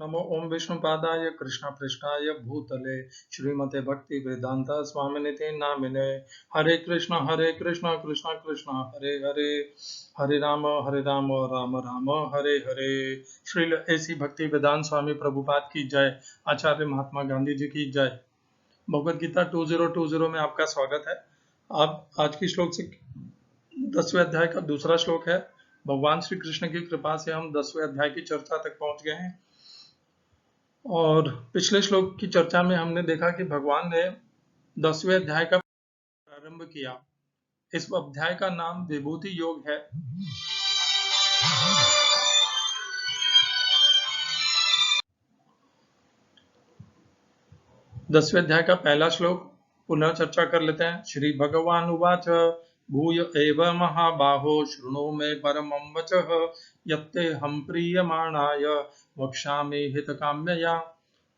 नमो ओम विष्णुपादाय कृष्णपृष्ठाय भूतले श्रीमते भक्ति वेदांत स्वामिनिति नामिने हरे कृष्ण कृष्ण कृष्ण हरे हरे हरे राम राम राम हरे हरे। श्रील ऐसी भक्ति वेदांत स्वामी प्रभुपाद की जय। आचार्य महात्मा गांधी जी की जय। भगवद गीता 2020 में आपका स्वागत है। आप आज की श्लोक से 10वें अध्याय का दूसरा श्लोक है। भगवान श्री कृष्ण की कृपा से हम 10वें अध्याय की चर्चा तक पहुंच गए हैं और पिछले श्लोक की चर्चा में हमने देखा कि भगवान ने 10वें अध्याय का प्रारंभ किया। इस अध्याय का नाम विभूति योग है। दसवें अध्याय का पहला श्लोक पुनः चर्चा कर लेते हैं। श्री भगवान उवाच भूय एव महाबाहो शृणु मे परमं वचः यत्ते हम प्रीयमाणाय वक्ष्यामि हितकाम्यया।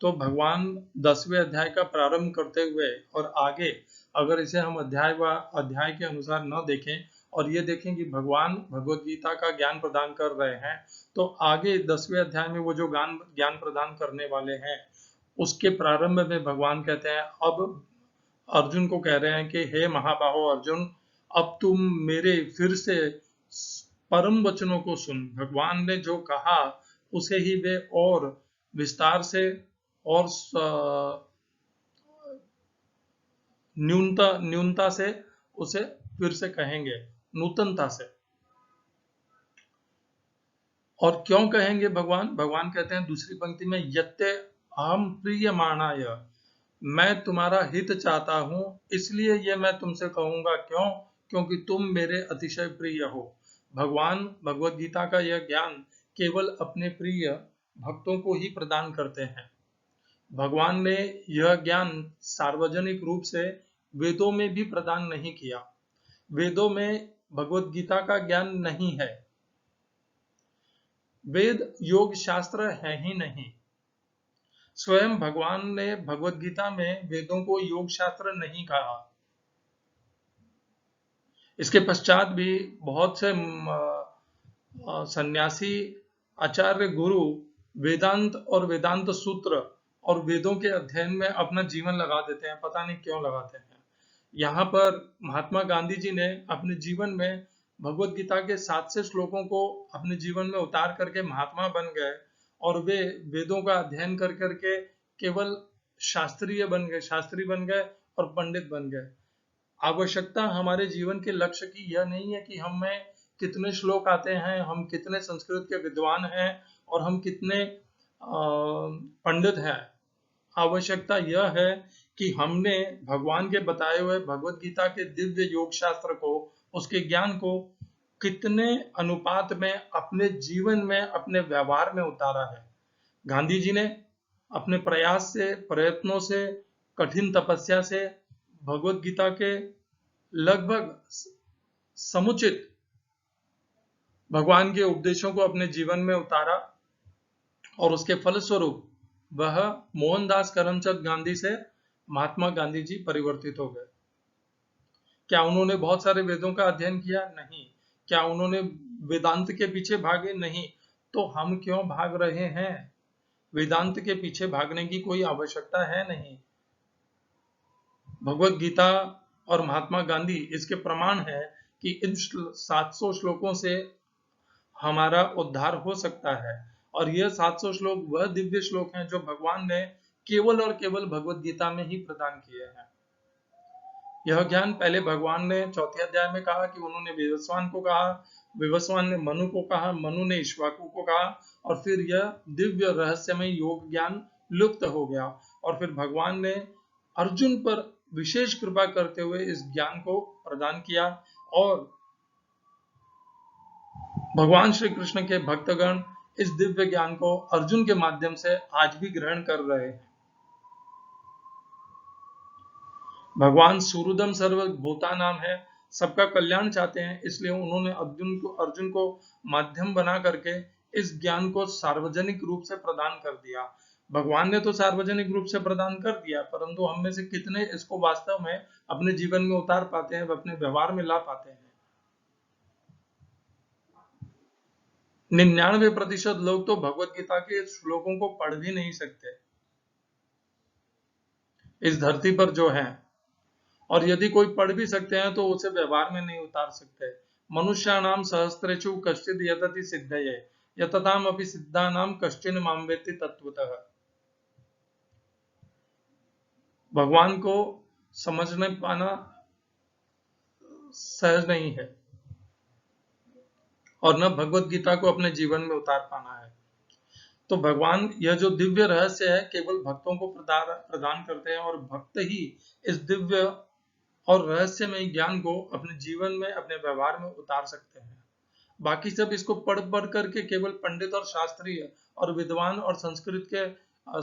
तो भगवान 10वें अध्याय का प्रारंभ करते हुए और आगे अगर इसे हम अध्याय के अनुसार न देखें और ये देखें कि भगवान भगवद गीता का ज्ञान प्रदान कर रहे हैं, तो आगे 10वें अध्याय में वो जो ज्ञान प्रदान करने वाले हैं उसके प्रारंभ में भगवान कहते हैं, अब अर्जुन को कह रहे हैं कि हे महाबाहो अर्जुन, अब तुम मेरे फिर से परम वचनों को सुन। भगवान ने जो कहा उसे ही वे और विस्तार से और न्यूनता से उसे फिर से कहेंगे, नूतनता से। और क्यों कहेंगे भगवान कहते हैं दूसरी पंक्ति में, यत्ते अहम प्रीयमाणाय, मैं तुम्हारा हित चाहता हूं इसलिए ये मैं तुमसे कहूंगा। क्यों? क्योंकि तुम मेरे अतिशय प्रिय हो। भगवान भगवद गीता का यह ज्ञान केवल अपने प्रिय भक्तों को ही प्रदान करते हैं। भगवान ने यह ज्ञान सार्वजनिक रूप से वेदों में भी प्रदान नहीं किया। वेदों में भगवद गीता का ज्ञान नहीं है। वेद योग शास्त्र है ही नहीं। स्वयं भगवान ने भगवद गीता में वेदों को योग शास्त्र नहीं कहा। इसके पश्चात भी बहुत से सन्यासी, आचार्य, गुरु वेदांत और वेदांत सूत्र और वेदों के अध्ययन में अपना जीवन लगा देते हैं। पता नहीं क्यों लगाते हैं। यहाँ पर महात्मा गांधी जी ने अपने जीवन में भगवद गीता के 700 श्लोकों को अपने जीवन में उतार करके महात्मा बन गए और वे वेदों का अध्ययन कर करके केवल शास्त्री बन गए और पंडित बन गए। आवश्यकता हमारे जीवन के लक्ष्य की यह नहीं है कि हमें कितने श्लोक आते हैं, हम कितने संस्कृत के विद्वान हैं और हम कितने पंडित हैं। आवश्यकता यह है कि हमने भगवान के बताए हुए भगवद गीता के दिव्य योग शास्त्र को, उसके ज्ञान को कितने अनुपात में अपने जीवन में, अपने व्यवहार में उतारा है। गांधी जी ने अपने प्रयास से, प्रयत्नों से, कठिन तपस्या से भगवद गीता के लगभग समुचित भगवान के उपदेशों को अपने जीवन में उतारा और उसके फलस्वरूप वह मोहनदास करमचंद गांधी से महात्मा गांधी जी परिवर्तित हो गए। क्या उन्होंने बहुत सारे वेदों का अध्ययन किया? नहीं। क्या उन्होंने वेदांत के पीछे भागे? नहीं। तो हम क्यों भाग रहे हैं? वेदांत के पीछे भागने की कोई आवश्यकता है नहीं। भगवद गीता और महात्मा गांधी इसके प्रमाण है कि इन 700 श्लोकों से हमारा उद्धार हो सकता है। और यह 700 श्लोक वह दिव्य श्लोक हैं जो भगवान ने केवल और केवल भगवद गीता में ही प्रदान किए हैं। यह ज्ञान पहले भगवान ने 4थे अध्याय में कहा कि उन्होंने विवस्वान को कहा, विवस्वान ने मनु को कहा, मनु ने इक्ष्वाकु को कहा और फिर यह दिव्य रहस्यमय योग ज्ञान लुप्त हो गया। और फिर भगवान ने अर्जुन पर विशेष कृपा करते हुए इस ज्ञान को प्रदान किया और भगवान श्री कृष्ण के भक्तगण इस दिव्य ज्ञान को अर्जुन के माध्यम से आज भी ग्रहण कर रहे हैं। भगवान सूर्यदम सर्वभूता नाम है, सबका कल्याण चाहते हैं, इसलिए उन्होंने अर्जुन को माध्यम बना करके इस ज्ञान को सार्वजनिक रूप से प्रदान कर दिया। भगवान ने तो सार्वजनिक रूप से प्रदान कर दिया, परंतु हम में से कितने इसको वास्तव में अपने जीवन में उतार पाते हैं, अपने व्यवहार में ला पाते हैं? 99% लोग तो भगवत गीता के श्लोकों को पढ़ भी नहीं सकते इस धरती पर जो है, और यदि कोई पढ़ भी सकते हैं तो उसे व्यवहार में नहीं उतार सकते। मनुष्याणाम सहस्रेषु कश्चिद् यतति सिद्धये यतताम अपि सिद्धानाम कश्चिन माम वेत्ति तत्वतः। भगवान को समझने पाना सहज नहीं है और न भगवत गीता को अपने जीवन में उतार पाना है। तो भगवान यह जो दिव्य रहस्य है केवल भक्तों को प्रदान करते हैं और भक्त ही इस दिव्य और रहस्यमय ज्ञान को अपने जीवन में अपने व्यवहार में उतार सकते हैं। बाकी सब इसको पढ़ पढ़ करके केवल पंडित और शास्त्रीय और विद्वान और संस्कृत के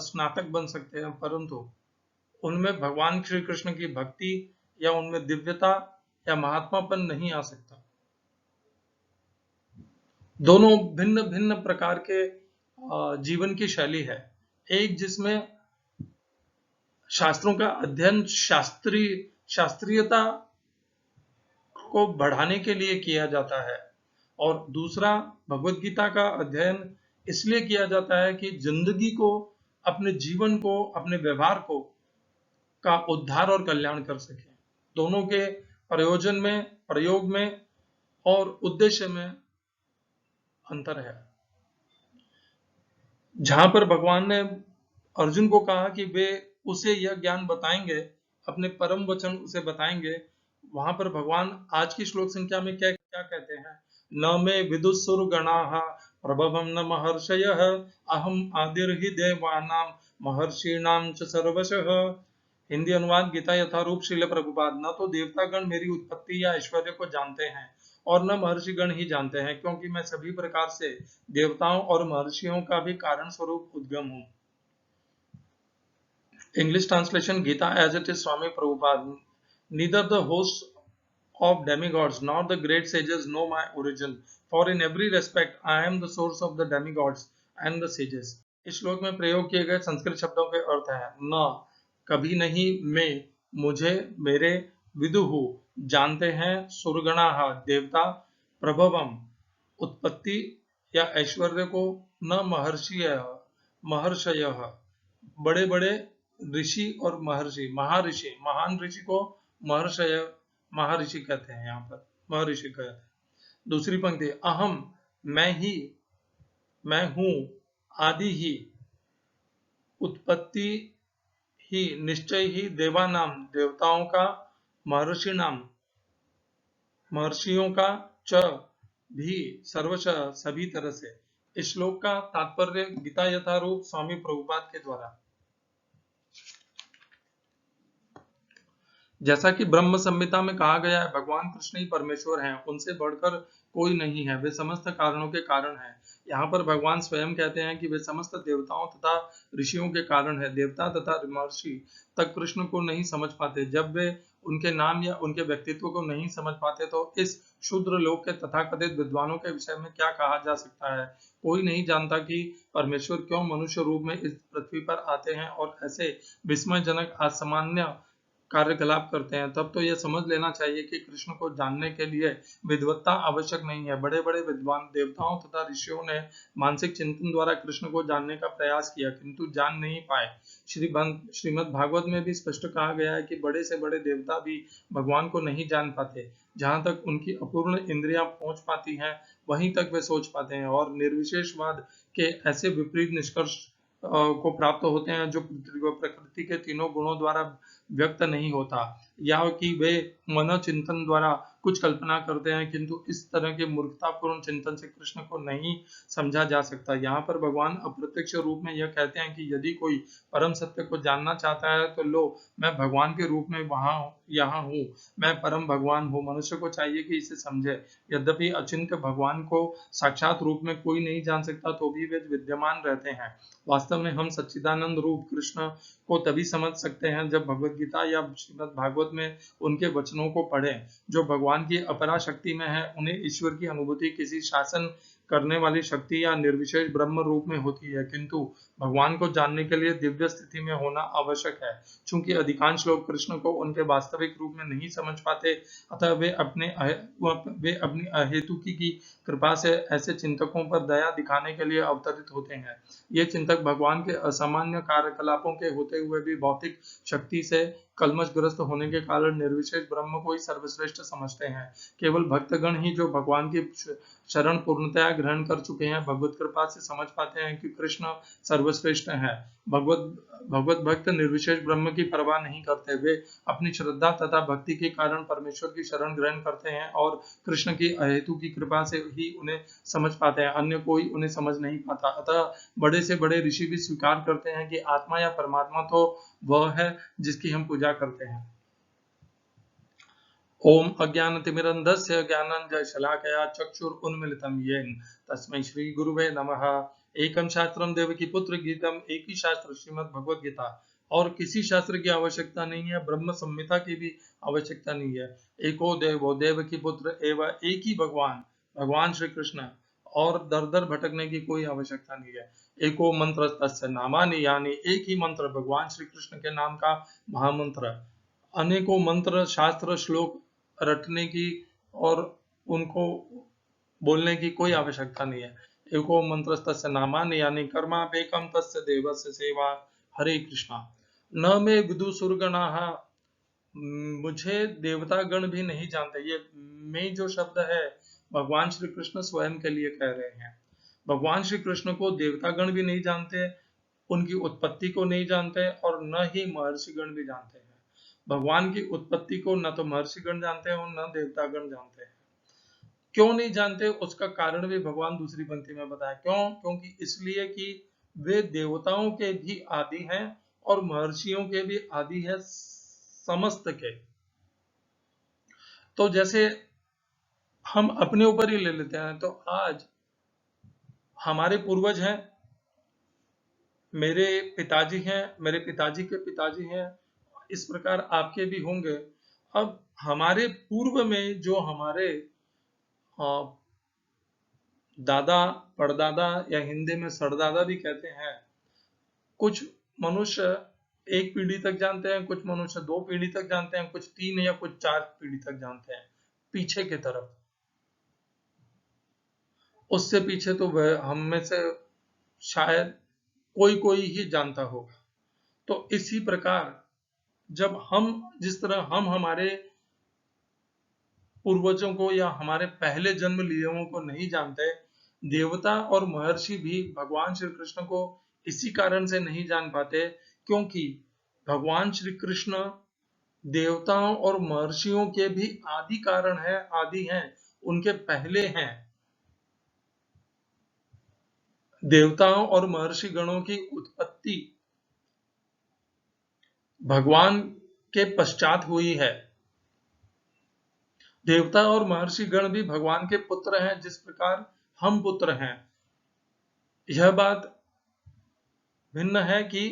स्नातक बन सकते हैं, परंतु उनमें भगवान श्री कृष्ण की भक्ति या उनमें दिव्यता या महात्मापन नहीं आ सकता। दोनों भिन्न भिन्न प्रकार के जीवन की शैली है। एक जिसमें शास्त्रों का अध्ययन शास्त्रीयता को बढ़ाने के लिए किया जाता है, और दूसरा भगवत गीता का अध्ययन इसलिए किया जाता है कि जिंदगी को, अपने जीवन को, अपने व्यवहार को का उद्धार और कल्याण कर सके। दोनों के प्रयोजन में, प्रयोग में और उद्देश्य में अंतर है। जहां पर भगवान ने अर्जुन को कहा कि वे उसे यह ज्ञान बताएंगे, अपने परम वचन उसे बताएंगे, वहां पर भगवान आज की श्लोक संख्या में क्या क्या कहते हैं? न मे विदुसुर गणाः प्रभवं न महर्षयः अहम आदिर्हि देवानां महर्षीणां च सर्वशः। हिंदी अनुवाद गीता यथारूप श्रील प्रभुपाद। न तो देवतागण मेरी उत्पत्ति या ऐश्वर्य को जानते हैं और न महर्षिगण ही जानते हैं, क्योंकि मैं सभी प्रकार से देवताओं और महर्षियों का भी कारण स्वरूप उद्गम हूं। English translation Gita as it is Swami Prabhupada. Neither the hosts of demigods nor the great sages know my origin, for in every respect I am the source of the demigods and the sages. इस श्लोक में प्रयोग किए गए संस्कृत शब्दों के अर्थ है न, कभी नहीं, में, मुझे, मेरे, विदुहु, जानते हैं, सुरगणाः, देवता, प्रभवम, उत्पत्ति या ऐश्वर्य को, न महर्षयः, बड़े बड़े ऋषि और महर्षि, महर्षि, महान ऋषि को महर्षि कहते हैं, यहाँ पर महर्षि कहते हैं। दूसरी पंक्ति, अहम, मैं ही, मैं हूं, आदि ही, उत्पत्ति ही, निश्चय ही, देवानाम, देवताओं का, महर्षि नाम, महर्षियों का, च, भी, सर्वश, सभी तरह से। इस श्लोक का तात्पर्य गीता यथारूप स्वामी प्रभुपाद के द्वारा। जैसा कि ब्रह्म संहिता में कहा गया है, भगवान कृष्ण ही परमेश्वर हैं, उनसे बढ़कर कोई नहीं है, वे समस्त कारणों के कारण हैं। यहाँ पर भगवान स्वयं कहते हैं कि वे समस्त देवताओं तथा ऋषियों के कारण है। देवता तथा महर्षि तक कृष्ण को नहीं समझ पाते। जब वे उनके नाम या उनके व्यक्तित्व को नहीं समझ पाते तो इस शूद्र लोक के तथाकथित विद्वानों के विषय में क्या कहा जा सकता है? कोई नहीं जानता कि परमेश्वर क्यों मनुष्य रूप में इस पृथ्वी पर आते हैं और ऐसे विस्मयजनक असामान्य कार्यकलाप करते हैं। तब तो यह समझ लेना चाहिए कि कृष्ण को जानने के लिए विद्वत्ता आवश्यक नहीं है। बड़े बड़े विद्वान देवताओं तथा ऋषियों ने मानसिक चिंतन द्वारा कृष्ण को जानने का प्रयास किया, किंतु जान नहीं पाए। श्रीमद् भागवत में भी स्पष्ट कहा गया है कि बड़े से बड़े देवता भी भगवान को नहीं जान पाते। जहां तक उनकी अपूर्ण इंद्रियां पहुंच पाती हैं, वहीं तक वे सोच पाते हैं और निर्विशेषवाद के ऐसे विपरीत निष्कर्ष को प्राप्त होते हैं जो प्रकृति के तीनों गुणों द्वारा व्यक्त नहीं होता, या कि वे मनोचिंतन द्वारा कुछ कल्पना करते हैं, किंतु इस तरह के मूर्खतापूर्ण चिंतन से कृष्ण को नहीं समझा जा सकता। यहाँ पर भगवान अप्रत्यक्ष रूप में यह कहते हैं कि यदि कोई परम सत्य को जानना चाहता है तो लो, मैं भगवान के रूप में यहाँ हूँ, मैं परम भगवान हूँ। मनुष्य को चाहिए कि इसे समझे। यद्यपि अचिंत्य भगवान को साक्षात रूप में कोई नहीं जान सकता, तो भी वे विद्यमान रहते हैं। वास्तव में हम सच्चिदानंद रूप कृष्ण को तभी समझ सकते हैं जब भगवत गीता या श्रीमद् भागवत में उनके वचनों को पढ़ें। जो भगवान की अपरा शक्ति में है, उन्हें ईश्वर की अनुभूति किसी शासन करने वाली शक्ति या निर्विशेष ब्रह्म रूप में होती है, किंतु भगवान को जानने के लिए दिव्य स्थिति में होना आवश्यक है। चूंकि अधिकांश लोग कृष्ण को उनके वास्तविक रूप में नहीं समझ पाते, अतः वे अपनी अहेतुकी की कृपा से ऐसे चिंतकों पर दया दिखाने के लिए अवतरित होते हैं। ये चिंतक भगवान के असामान्य कार्यकलापों के होते हुए भी भौतिक शक्ति से कलमशग्रस्त होने के कारण निर्विशेष ब्रह्म को ही सर्वश्रेष्ठ समझते हैं। केवल भक्तगण ही जो भगवान की शरण पूर्णतया ग्रहण कर चुके हैं, भगवत कृपा से समझ पाते हैं कि कृष्ण सर्वश्रेष्ठ है। भगवत भक्त निर्विशेष ब्रह्म की परवाह नहीं करते, वे अपनी श्रद्धा तथा भक्ति के कारण परमेश्वर की शरण ग्रहण करते हैं और कृष्ण की अहेतु की कृपा से ही उन्हें समझ पाते हैं, अन्य कोई उन्हें समझ नहीं पाता। अतः बड़े से बड़े ऋषि भी स्वीकार करते हैं कि आत्मा या परमात्मा तो वह है जिसकी हम पूजा करते हैं। ओम अज्ञानतिमिरन्धस्य ज्ञानाञ्जनशलाकया चक्षुरुन्मीलितं येन तस्मै श्री गुरुवे नमः। एकम शास्त्रम देवकीपुत्र गीतम, एक ही शास्त्र श्रीमद् भगवद गीता, और किसी शास्त्र की आवश्यकता नहीं है, ब्रह्म संहिता की भी आवश्यकता नहीं है। एको देवो देवकीपुत्र एवं, एक ही भगवान श्री कृष्ण, और दर दर भटकने की कोई आवश्यकता नहीं है। एको मंत्र तस्य नामानि, यानी एक ही मंत्र भगवान श्री कृष्ण के नाम का महामंत्र। अनेकों मंत्र शास्त्र श्लोक रटने की और उनको बोलने की कोई आवश्यकता नहीं है। एको मंत्रस्तस्य नामानि, यानी कर्मापेकम तस्य देवस्य सेवा। हरे कृष्णा। न मे विदुषुर्गणाः, मुझे देवता गण भी नहीं जानते। ये मैं जो शब्द है भगवान श्री कृष्ण स्वयं के लिए कह रहे हैं। भगवान श्री कृष्ण को देवता गण भी नहीं जानते, उनकी उत्पत्ति को नहीं जानते, और न ही महर्षि गण भी जानते हैं। भगवान की उत्पत्ति को न तो महर्षिगण जानते हैं और न देवतागण जानते हैं। क्यों नहीं जानते, उसका कारण भी भगवान दूसरी पंक्ति में बताया। क्यों? क्योंकि इसलिए कि वे देवताओं के भी आदि हैं और महर्षियों के भी आदि है, समस्त के। तो जैसे हम अपने ऊपर ही ले लेते हैं, तो आज हमारे पूर्वज हैं, मेरे पिताजी हैं, मेरे पिताजी के पिताजी हैं, इस प्रकार आपके भी होंगे। अब हमारे पूर्व में जो हमारे दादा परदादा, या हिंदी में सरदादा भी कहते हैं, कुछ मनुष्य एक पीढ़ी तक जानते हैं, कुछ मनुष्य 2 पीढ़ी तक जानते हैं, कुछ 3 या कुछ 4 पीढ़ी तक जानते हैं पीछे की तरफ। उससे पीछे तो वह हम में से शायद कोई ही जानता होगा। तो इसी प्रकार जब हम, जिस तरह हम हमारे पूर्वजों को या हमारे पहले जन्म लियों को नहीं जानते, देवता और महर्षि भी भगवान श्री कृष्ण को इसी कारण से नहीं जान पाते, क्योंकि भगवान श्री कृष्ण देवताओं और महर्षियों के भी आदि कारण है, आदि हैं, उनके पहले हैं। देवताओं और महर्षि गणों की उत्पत्ति भगवान के पश्चात हुई है। देवता और महर्षि गण भी भगवान के पुत्र हैं, जिस प्रकार हम पुत्र हैं। यह बात भिन्न है कि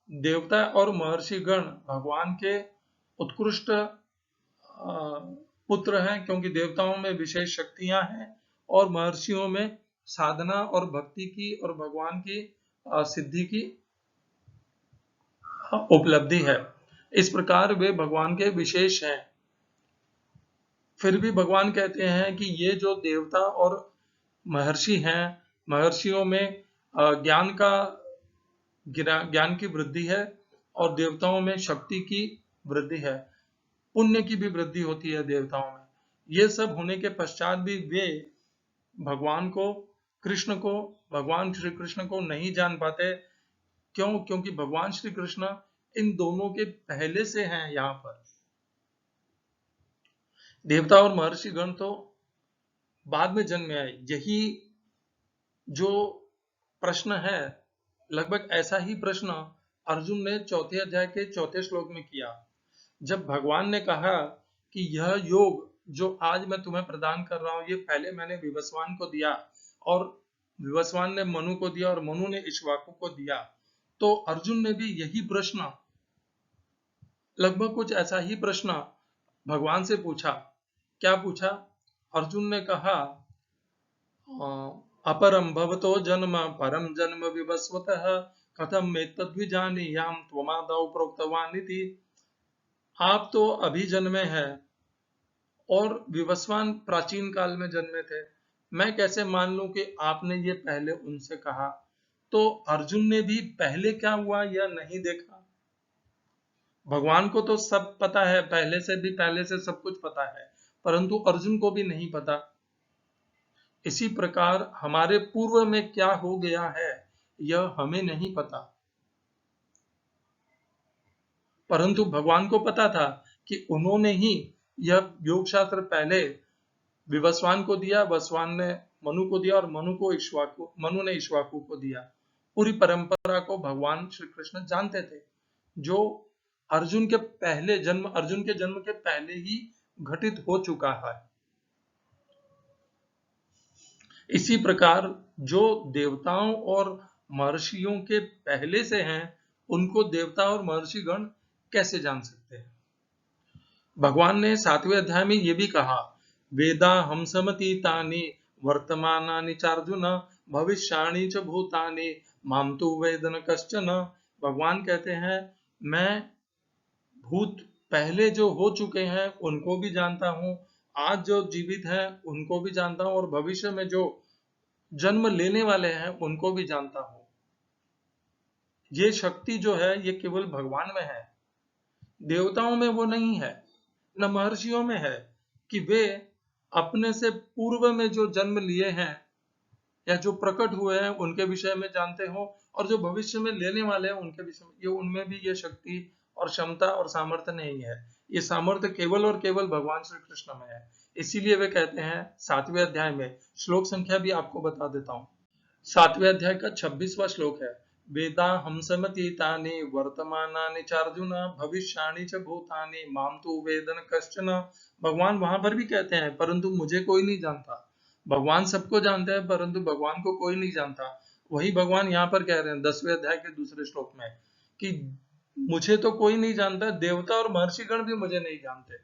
देवता और महर्षि गण भगवान के उत्कृष्ट पुत्र हैं, क्योंकि देवताओं में विशेष शक्तियां हैं और महर्षियों में साधना और भक्ति की और भगवान की सिद्धि की उपलब्धि है। इस प्रकार वे भगवान के विशेष हैं। फिर भी भगवान कहते हैं कि ये जो देवता और महर्षि हैं, महर्षियों में ज्ञान की वृद्धि है और देवताओं में शक्ति की वृद्धि है, पुण्य की भी वृद्धि होती है देवताओं में। ये सब होने के पश्चात भी वे भगवान श्री कृष्ण को नहीं जान पाते। क्यों? क्योंकि भगवान श्री कृष्ण इन दोनों के पहले से हैं। यहाँ पर देवता और महर्षि गण तो बाद में जन्म में आए। यही जो प्रश्न है, लगभग ऐसा ही प्रश्न अर्जुन ने 4 अध्याय के 4 श्लोक में किया, जब भगवान ने कहा कि यह योग जो आज मैं तुम्हें प्रदान कर रहा हूं, ये पहले मैंने विवस्वान को दिया और विवस्वान ने मनु को दिया और मनु ने इक्ष्वाकु को दिया। तो अर्जुन ने भी यही प्रश्न, लगभग कुछ ऐसा ही प्रश्न भगवान से पूछा। क्या पूछा? अर्जुन ने कहा, अपरम भवतो जन्म परम जन्म विवस्वतः कथम एतद्विजानीयाम त्वमादौ प्रोक्तवान इति। आप तो अभी जन्मे हैं और विवस्वान प्राचीन काल में जन्मे थे, मैं कैसे मान लूं कि आपने ये पहले उनसे कहा। तो अर्जुन ने भी पहले क्या हुआ यह नहीं देखा। भगवान को तो सब पता है, पहले से सब कुछ पता है, परंतु अर्जुन को भी नहीं पता। इसी प्रकार हमारे पूर्व में क्या हो गया है यह हमें नहीं पता, परंतु भगवान को पता था कि उन्होंने ही यह योग शास्त्र पहले विवस्वान को दिया, वसवान ने मनु को दिया और मनु ने इक्ष्वाकु को दिया। पूरी परंपरा को भगवान श्री कृष्ण जानते थे, जो अर्जुन के जन्म के पहले ही घटित हो चुका है। इसी प्रकार जो देवताओं और महर्षियों के पहले से हैं, उनको देवता और महर्षि गण कैसे जान सकते हैं। भगवान ने 7वें अध्याय में ये भी कहा, वेदा हम समतीतानि वर्तमानानि चार्जुन भविष्याणि च भूतानि माम तु वेद न कश्चन। भगवान कहते हैं, मैं भूत पहले जो हो चुके हैं उनको भी जानता हूँ, आज जो जीवित हैं उनको भी जानता हूँ, और भविष्य में जो जन्म लेने वाले हैं उनको भी जानता हूँ। ये शक्ति जो है ये केवल भगवान में है, देवताओं में वो नहीं है, न महर्षियों में है कि वे अपने से पूर्व में जो जन्म लिए हैं या जो प्रकट हुए हैं उनके विषय में जानते हो, और जो भविष्य में लेने वाले हैं उनके विषय में, ये उनमें भी ये शक्ति और क्षमता और सामर्थ्य नहीं है। ये सामर्थ्य केवल और केवल भगवान श्री कृष्ण में है। इसीलिए वे कहते हैं 7वें अध्याय में, श्लोक संख्या भी आपको बता देता हूँ। 7वें अध्याय का 26वां श्लोक है, वेदा हम समतीतानि वर्तमानानि चार्जुन भविष्याणि च भूतानि माम तु वेद न कश्चन। भगवान वहां पर भी कहते हैं, परंतु मुझे कोई नहीं जानता। भगवान सबको जानते हैं, परंतु भगवान को कोई नहीं जानता। वही भगवान यहाँ पर कह रहे हैं 10वें अध्याय के दूसरे श्लोक में कि मुझे तो कोई नहीं जानता, देवता और महर्षिगण भी मुझे नहीं जानते।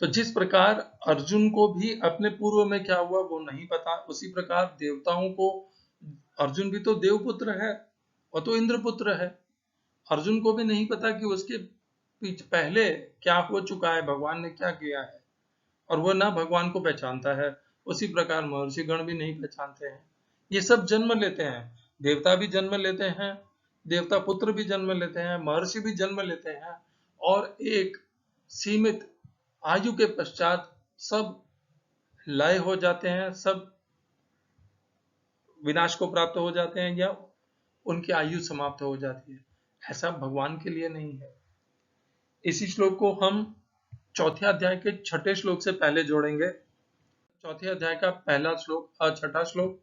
तो जिस प्रकार अर्जुन को भी अपने पूर्व में क्या हुआ वो नहीं पता, उसी प्रकार देवताओं को, अर्जुन भी तो देवपुत्र है और तो इंद्रपुत्र है, अर्जुन को भी नहीं पता कि उसके पहले क्या हो चुका है, भगवान ने क्या किया है, और वह ना भगवान को पहचानता है। उसी प्रकार महर्षि गण भी नहीं पहचानते हैं। ये सब जन्म लेते हैं, देवता भी जन्म लेते हैं, देवता पुत्र भी जन्म लेते हैं, महर्षि भी जन्म लेते हैं, और एक सीमित आयु के पश्चात सब लय हो जाते हैं, सब विनाश को प्राप्त हो जाते हैं या उनकी आयु समाप्त हो जाती है। ऐसा भगवान के लिए नहीं है। इसी श्लोक को हम चौथे अध्याय के 6ठे श्लोक से पहले जोड़ेंगे। चौथे अध्याय का पहला श्लोक, 6ठा श्लोक,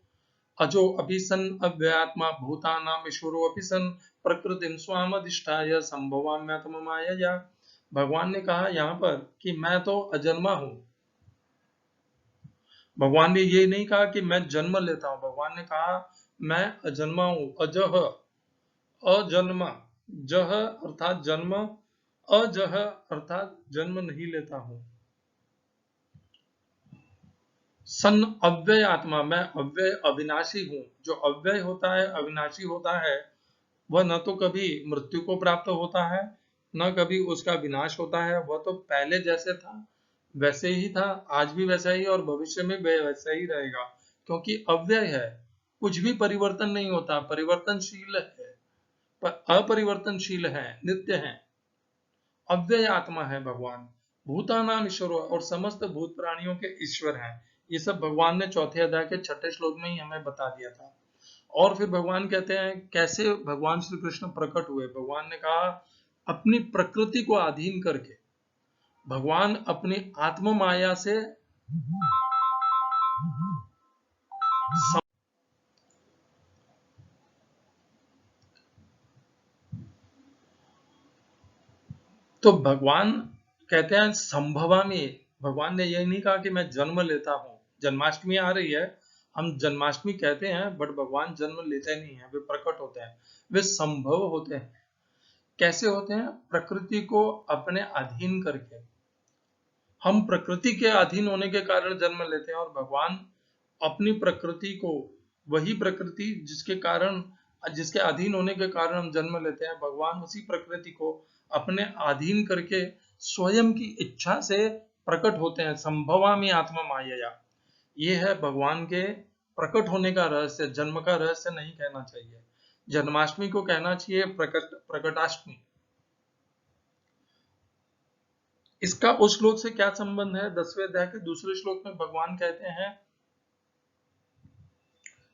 अजो अपि सन अव्ययात्मा भूतानाम ईश्वरो अपि सन प्रकृतिम स्वामधिष्ठाय संभवाम्यात्म मायया। भगवान ने कहा यहाँ पर कि मैं तो अजन्मा हूं। भगवान ने ये नहीं कहा कि मैं जन्म लेता हूं, भगवान ने कहा मैं अजन्मा हूं। अजह, अजन्मा, जह अर्थात जन्म, अजह अर्थात जन्म नहीं लेता हूं। सन अव्यय आत्मा, मैं अव्यय अविनाशी हूं। जो अव्यय होता है, अविनाशी होता है, वह न तो कभी मृत्यु को प्राप्त होता है, न कभी उसका विनाश होता है। वह तो पहले जैसे था वैसे ही था, आज भी वैसा ही, और भविष्य में वैसा ही रहेगा, क्योंकि अव्यय है, कुछ भी परिवर्तन नहीं होता, परिवर्तनशील है, पर अपरिवर्तनशील है, नित्य है, अव्यय आत्मा है भगवान। भूतानाम ईश्वर, और समस्त भूत प्राणियों के ईश्वर हैं। ये सब भगवान ने चौथे अध्याय के 6ठे श्लोक में ही हमें बता दिया था। और फिर भगवान कहते हैं कैसे भगवान श्री कृष्ण प्रकट हुए। भगवान ने कहा अपनी प्रकृति को अधीन करके भगवान अपनी आत्म माया से तो भगवान कहते हैं संभवामि। भगवान ने यही नहीं कहा कि मैं जन्म लेता हूं। जन्माष्टमी आ रही है, हम जन्माष्टमी कहते हैं, बट भगवान जन्म लेते नहीं है, वे प्रकट होते हैं, वे संभव होते हैं। कैसे होते हैं? प्रकृति को अपने अधीन करके। हम प्रकृति के अधीन होने के कारण जन्म लेते हैं, और भगवान अपनी प्रकृति को, वही प्रकृति जिसके अधीन होने के कारण हम जन्म लेते हैं, भगवान उसी प्रकृति को अपने अधीन करके स्वयं की इच्छा से प्रकट होते हैं। संभवामि आत्मा मायया, ये है भगवान के प्रकट होने का रहस्य। जन्म का रहस्य नहीं कहना चाहिए, जन्माष्टमी को कहना चाहिए प्रकटाष्टमी। इसका उस श्लोक से क्या संबंध है? 10वें अध्याय के दूसरे श्लोक में भगवान कहते हैं,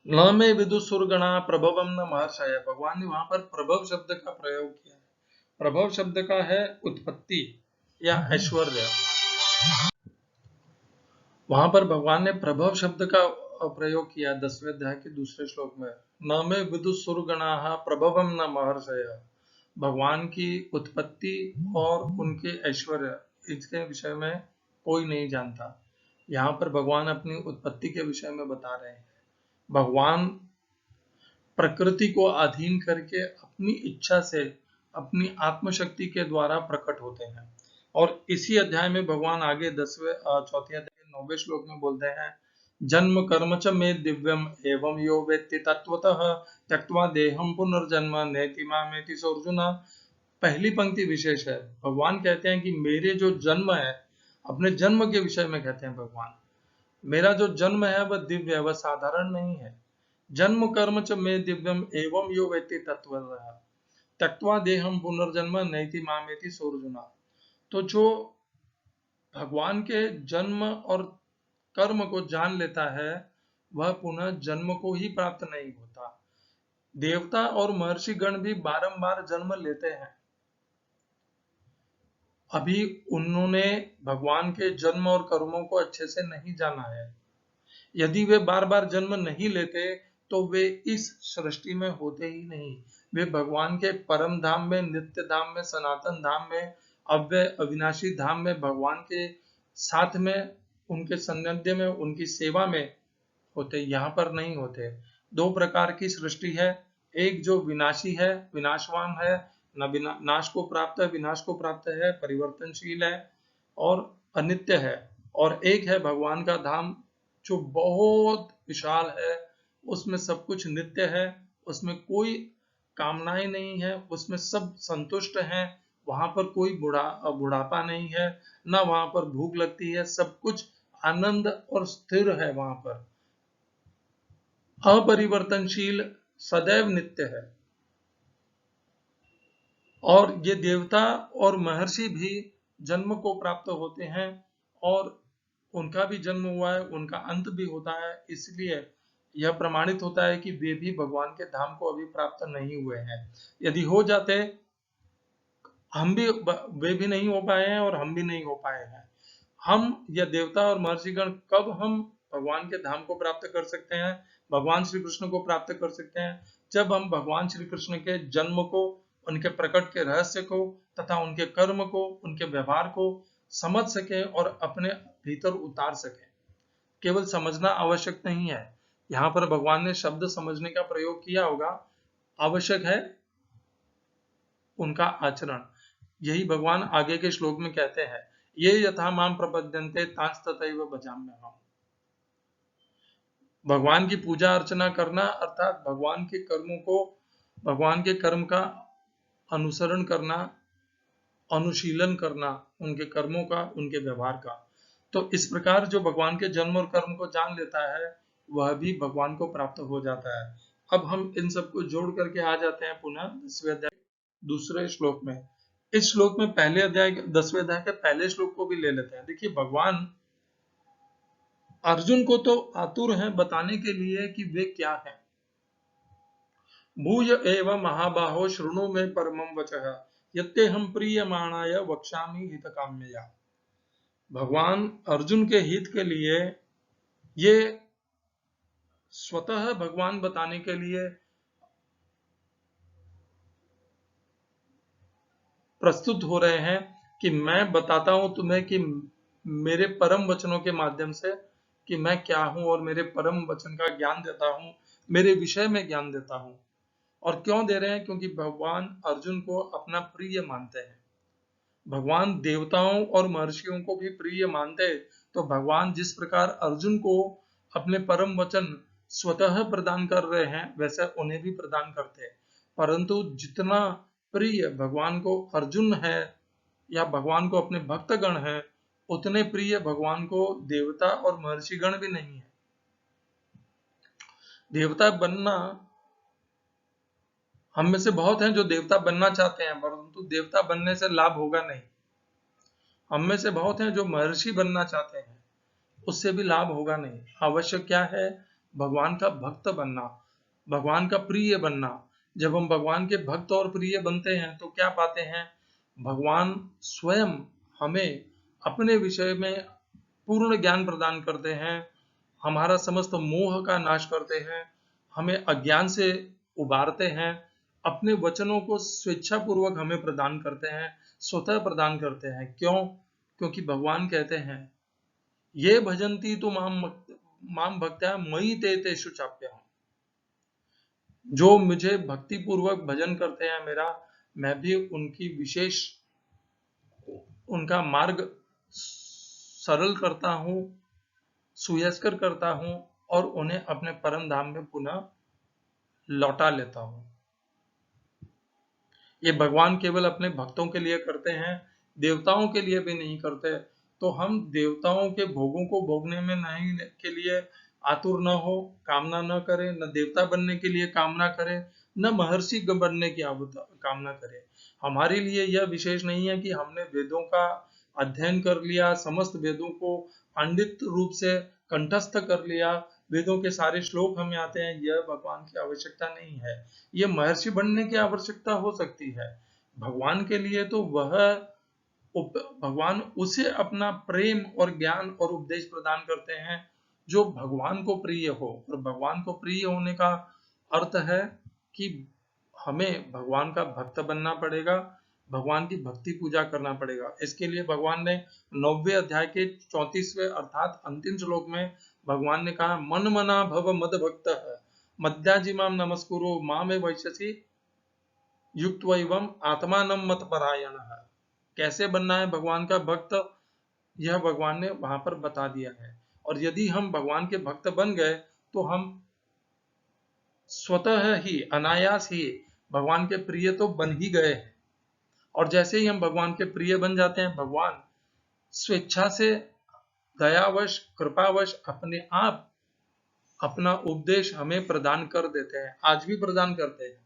न मे विदुसुरगणा प्रभवम न महर्षय। भगवान ने वहां पर प्रभव शब्द का प्रयोग किया है। प्रभव शब्द का है उत्पत्ति या ऐश्वर्य। वहां पर भगवान ने प्रभव शब्द का प्रयोग किया 10वें अध्याय के दूसरे श्लोक में। न मे विदुसुरगणा प्रभवम न महर्षय। भगवान की उत्पत्ति और उनके ऐश्वर्य, इसके विषय में कोई नहीं जानता। यहाँ पर भगवान अपनी उत्पत्ति के विषय में बता रहे हैं। भगवान प्रकृति को अधीन करके अपनी इच्छा से, अपनी आत्मशक्ति के द्वारा प्रकट होते हैं। और इसी अध्याय में भगवान आगे चौथे अध्याय के 9वें श्लोक में बोलते हैं, जन्म कर्म च मे दिव्यम एवं यो वेत्ति तत्वतः त्यक्त्वा देहम पुनर्जन्म नेति मामेति स अर्जुन। पहली पंक्ति विशेष है। भगवान कहते हैं कि मेरे जो जन्म है, अपने जन्म के विषय में कहते हैं भगवान, मेरा जो जन्म है वह दिव्य है, वह साधारण नहीं है। जन्म कर्म च मे दिव्यम एवं यो वेत्ति तत्वतः त्यक्त्वा देहम पुनर्जन्म नैति मामेति स अर्जुन। तो जो भगवान के जन्म और कर्म को जान लेता है, वह पुनः जन्म को ही प्राप्त नहीं होता। देवता और महर्षि गण भी बारंबार जन्म लेते हैं, अभी उन्होंने भगवान के जन्म और कर्मों को अच्छे से नहीं जाना है। यदि वे बार बार जन्म नहीं लेते तो वे इस सृष्टि में होते ही नहीं। वे भगवान के परम धाम में, नित्य धाम में, सनातन धाम में, अव्यय अविनाशी धाम में, भगवान के साथ में, उनके सान्निध्य में, उनकी सेवा में होते। यहाँ पर नहीं होते। दो प्रकार की सृष्टि है, एक जो विनाशी है, विनाशवान है, नाश को प्राप्त है, विनाश को प्राप्त है, परिवर्तनशील है और अनित्य है। और एक है भगवान का धाम जो बहुत विशाल है, उसमें सब कुछ नित्य है, उसमें कोई कामनाएं नहीं है, उसमें सब संतुष्ट हैं, वहां पर कोई बुढ़ापा नहीं है, ना वहां पर भूख लगती है, सब कुछ आनंद और स्थिर है, वहां पर अपरिवर्तनशील, सदैव नित्य है। और ये देवता और महर्षि भी जन्म को प्राप्त होते हैं और उनका भी जन्म हुआ है, उनका अंत भी होता है। इसलिए यह प्रमाणित होता है कि वे भी भगवान के धाम को अभी प्राप्त नहीं हुए हैं। यदि हो जाते, वे भी नहीं हो पाए हैं और हम भी नहीं हो पाए हैं। हम या देवता और महर्षिगण कब हम भगवान के धाम को प्राप्त कर सकते हैं, भगवान श्री कृष्ण को प्राप्त कर सकते हैं? जब हम भगवान श्री कृष्ण के जन्म को, उनके प्रकट के रहस्य को तथा उनके कर्म को, उनके व्यवहार को समझ सके और अपने भीतर उतार सके। केवल समझना आवश्यक नहीं है। यहाँ पर भगवान ने शब्द समझने का प्रयोग किया होगा, आवश्यक है उनका आचरण। यही भगवान आगे के श्लोक में कहते हैं, ये यथा माम प्रपद्यन्ते तांस तथैव भजाम्यहम्। भगवान की पूजा अर्चना करना अर्थात भगवान के कर्मों को, भगवान के कर्म का अनुसरण करना, अनुशीलन करना, उनके कर्मों का, उनके व्यवहार का। तो इस प्रकार जो भगवान के जन्म और कर्म को जान लेता है, वह भी भगवान को प्राप्त हो जाता है। अब हम इन सबको जोड़ करके आ जाते हैं पुनः 10वें अध्याय दूसरे श्लोक में। इस श्लोक में 10वें अध्याय के पहले श्लोक को भी ले लेते हैं। देखिए, भगवान अर्जुन को तो आतुर हैं बताने के लिए कि वे क्या हैं। भूय एव महाबाहो शृणु में परमं वचः यत्ते हम प्रीयमाणाय वक्ष्यामि हितकाम्यया। भगवान अर्जुन के हित के लिए, ये स्वतः भगवान बताने के लिए प्रस्तुत हो रहे हैं कि मैं बताता हूं तुम्हें कि मेरे परम वचनों के माध्यम से कि मैं क्या हूं और मेरे परम वचन का ज्ञान देता हूं, मेरे विषय में ज्ञान देता हूं। और क्यों दे रहे हैं? क्योंकि भगवान अर्जुन को अपना प्रिय मानते हैं। भगवान देवताओं और महर्षियों को भी प्रिय मानते, तो भगवान जिस प्रकार अर्जुन को अपने परम वचन स्वतः प्रदान कर रहे हैं वैसे उन्हें भी प्रदान करते हैं, परंतु जितना प्रिय भगवान को अर्जुन है या भगवान को अपने भक्तगण है, उतने प्रिय भगवान को देवता और महर्षिगण भी नहीं है। देवता बनना, हम में से बहुत हैं जो देवता बनना चाहते हैं, परंतु देवता बनने से लाभ होगा नहीं। हम में से बहुत हैं जो महर्षि बनना चाहते हैं, उससे भी लाभ होगा नहीं। आवश्यक क्या है? भगवान का भक्त बनना, भगवान का प्रिय बनना। जब हम भगवान के भक्त और प्रिय बनते हैं तो क्या पाते हैं? भगवान स्वयं हमें अपने विषय में पूर्ण ज्ञान प्रदान करते हैं, हमारा समस्त मोह का नाश करते हैं, हमें अज्ञान से उबारते हैं, अपने वचनों को स्वेच्छापूर्वक हमें प्रदान करते हैं, स्वतः प्रदान करते हैं। क्यों? क्योंकि भगवान कहते हैं, ये भजन्ति तो माम भक्त्या मयि ते तेषु चाप्यहम्। जो मुझे भक्ति पूर्वक भजन करते हैं मेरा, मैं भी उनकी विशेष उनका मार्ग सरल करता हूँ, सुयस्कर करता हूँ और उन्हें अपने परम धाम में पुनः लौटा लेता हूँ। ये भगवान केवल अपने भक्तों के लिए करते हैं, देवताओं के लिए भी नहीं करते। तो हम देवताओं के भोगों को भोगने में नहीं के लिए आतुर न हो, कामना न करें, न देवता बनने के लिए कामना करें, न महर्षि बनने की कामना करें। हमारे लिए यह विशेष नहीं है कि हमने वेदों का अध्ययन कर लिया, समस्त वेदों को पांडित रूप से कंठस्थ कर लिया, वेदों के सारे श्लोक हमें आते हैं। यह भगवान की आवश्यकता नहीं है। ये महर्षि बनने की आवश्यकता हो सकती है। भगवान के लिए तो भगवान उसे अपना प्रेम और ज्ञान और उपदेश प्रदान करते हैं जो भगवान को प्रिय हो। और भगवान को प्रिय होने का अर्थ है कि हमें भगवान का भक्त बनना पड़ेगा, भगवान की भक्ति पूजा करना पड़ेगा। इसके लिए भगवान ने 9वें अध्याय के 34वें अर्थात अंतिम श्लोक में भगवान ने कहा, मन मना भव मद भक्त मद्याजिमाम नमस्कुरु मामे वैश्यसि युक्त्वैवं आत्मानं मत परायणः। कैसे बनना है भगवान का भक्त, यह भगवान ने वहां पर बता दिया है। और यदि हम भगवान के भक्त बन गए तो हम स्वतः ही अनायास ही भगवान के प्रिय तो बन ही गए हैं। और जैसे ही हम भगवान के प्रिय बन जाते हैं, भगवान स्वेच्छा से, दयावश, कृपावश अपने आप अपना उपदेश हमें प्रदान कर देते हैं। आज भी प्रदान करते हैं।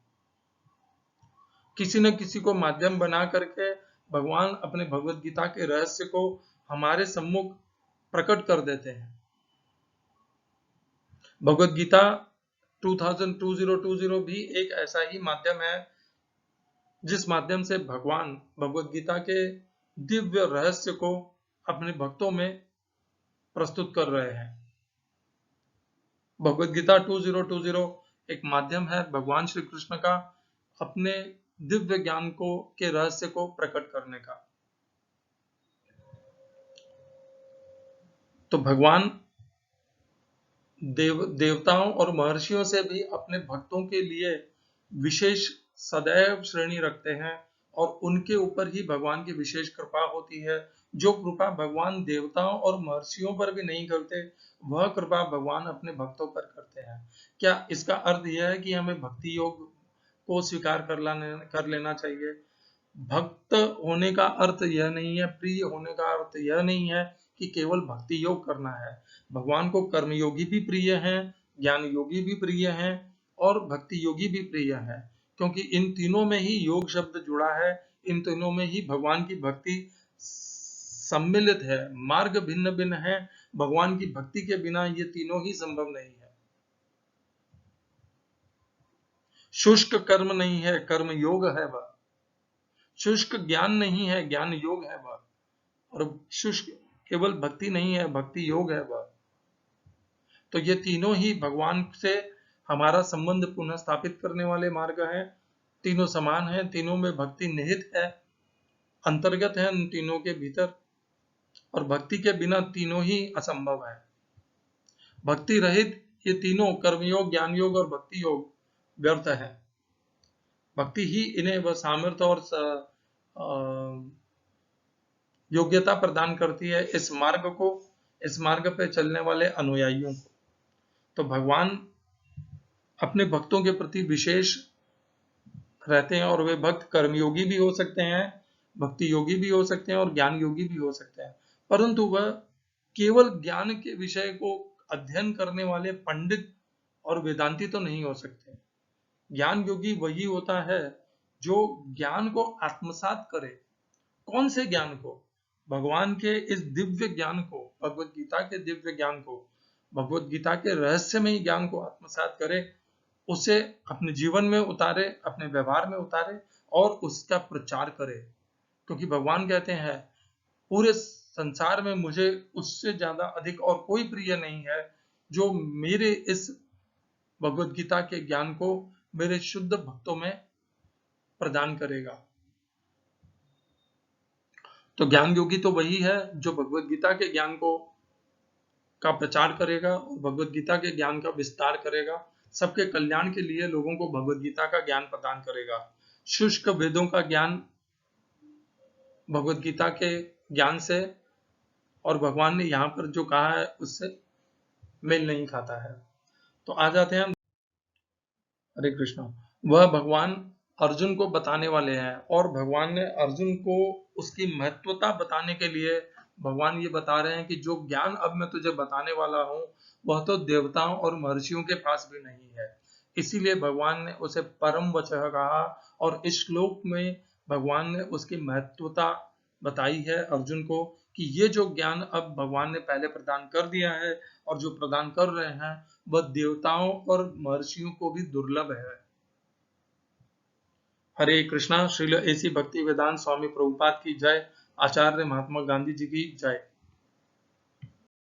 किसी न किसी को माध्यम बना करके भगवान अपने भगवत गीता के रहस्य को हमारे सम्मुख प्रकट कर देते हैं। भगवत गीता 2020 भी एक ऐसा ही माध्यम है जिस माध्यम से भगवान भगवत गीता के दिव्य रहस्य को अपने भक्तों में प्रस्तुत कर रहे हैं। भगवत गीता 2020 एक माध्यम है भगवान श्री कृष्ण का अपने दिव्य ज्ञान को के रहस्य को प्रकट करने का। तो भगवान देवताओं और महर्षियों से भी अपने भक्तों के लिए विशेष सदैव श्रेणी रखते हैं और उनके ऊपर ही भगवान की विशेष कृपा होती है। जो कृपा भगवान देवताओं और महर्षियों पर भी नहीं करते, वह कृपा भगवान अपने भक्तों पर करते हैं। क्या इसका अर्थ यह है कि हमें भक्ति योग को स्वीकार कर लेना चाहिए? भक्त होने का अर्थ यह नहीं है, प्रिय होने का अर्थ यह नहीं है कि केवल भक्ति योग करना है। भगवान को कर्मयोगी भी प्रिय हैं, ज्ञान योगी भी प्रिय हैं और भक्ति योगी भी प्रिय हैं, क्योंकि इन तीनों में ही योग शब्द जुड़ा है। इन तीनों में ही भगवान की भक्ति सम्मिलित है। मार्ग भिन्न भिन्न है, भगवान की भक्ति के बिना ये तीनों ही संभव नहीं है। शुष्क कर्म नहीं है, कर्म योग है वह। शुष्क ज्ञान नहीं है, ज्ञान योग है वह। और शुष्क केवल भक्ति नहीं है, भक्ति योग है वह। तो ये तीनों ही भगवान से हमारा संबंध पुनः स्थापित करने वाले मार्ग हैं। तीनों समान हैं, तीनों में भक्ति निहित है, अंतर्गत है उन तीनों के भीतर। और भक्ति के बिना तीनों ही असंभव है। भक्ति रहित ये तीनों कर्मयोग, ज्ञान योग और भक्ति योग व्यर्थ है। भक्ति ही इन्हें वह सामर्थ्य और योग्यता प्रदान करती है इस मार्ग पे चलने वाले अनुयायियों को। तो भगवान अपने भक्तों के प्रति विशेष रहते हैं और वे भक्त कर्मयोगी भी हो सकते हैं, भक्ति योगी भी हो सकते हैं और ज्ञान योगी भी हो सकते हैं, परंतु वह केवल ज्ञान के विषय को अध्ययन करने वाले पंडित और वेदांती तो नहीं हो सकते। ज्ञान योगी वही होता है जो ज्ञान को आत्मसात करे। कौन से ज्ञान को? भगवान के इस दिव्य ज्ञान को, भगवत गीता के दिव्य ज्ञान को, भगवत गीता के रहस्यमय ज्ञान को आत्मसात करे, उसे अपने जीवन में उतारे, अपने व्यवहार में उतारे और उसका प्रचार करे। क्योंकि भगवान कहते हैं पूरे संसार में मुझे उससे ज्यादा अधिक और कोई प्रिय नहीं है जो मेरे इस भगवत गीता के ज्ञान को मेरे शुद्ध भक्तों में प्रदान करेगा। तो ज्ञान योगी तो वही है जो भगवत गीता के ज्ञान का प्रचार करेगा और भगवत गीता के ज्ञान का विस्तार करेगा, सबके कल्याण के लिए लोगों को भगवत गीता का ज्ञान प्रदान करेगा। शुष्क वेदों का ज्ञान भगवत गीता के ज्ञान से और भगवान ने यहाँ पर जो कहा है उससे मेल नहीं खाता है। तो आ जाते हैं हम हरे कृष्णा। वह भगवान अर्जुन को बताने वाले हैं और भगवान ने अर्जुन को उसकी महत्वता बताने के लिए भगवान ये बता रहे हैं कि जो ज्ञान अब मैं तुझे बताने वाला हूँ वह तो देवताओं और महर्षियों के पास भी नहीं है। इसीलिए भगवान ने उसे परम वचः कहा और इस श्लोक में भगवान ने उसकी महत्वता बताई है अर्जुन को कि ये जो ज्ञान अब भगवान ने पहले प्रदान कर दिया है और जो प्रदान कर रहे हैं वह देवताओं और महर्षियों को भी दुर्लभ है। हरे कृष्णा। श्रील एसी भक्ति वेदांत स्वामी प्रभुपाद की जय। आचार्य महात्मा गांधी जी की जय।